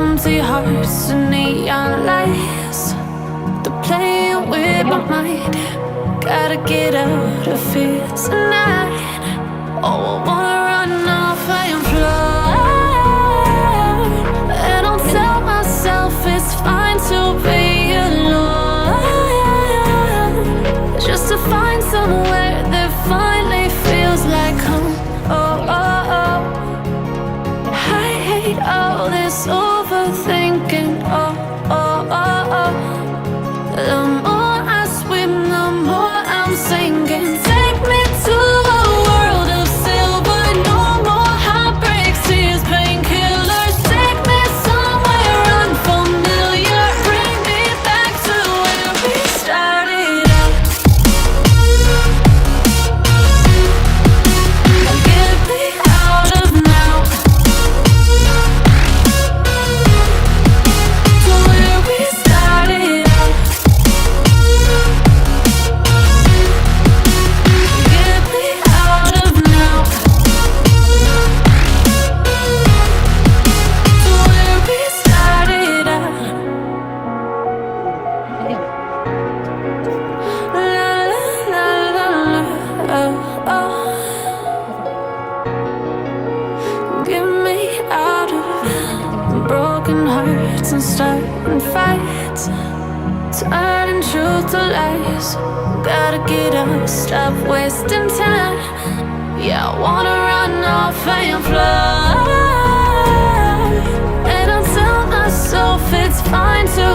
empty hearts and neon lights. They're playing with my mind. Gotta get out of here tonight. Oh, I wanna run off and fly. And I'll tell myself it's fine to be alone, just to find somewhere that finally feels like home. Oh, oh, oh. I hate all this overthinking. Oh, oh, oh, oh. The more I swim, the more I'm sinking. Take me to a world of silver. No more heartbreaks, tears, painkillers. Take me somewhere unfamiliar. Bring me back to where we started out. Get me out of now, to where we started out. Get me out of now, to where we started out. La la la la, oh, oh. Get me out of broken hearts and starting fights, turning truth to lies. Gotta get up, stop wasting time. Yeah, I wanna run off and fly. And I'll tell myself it's fine to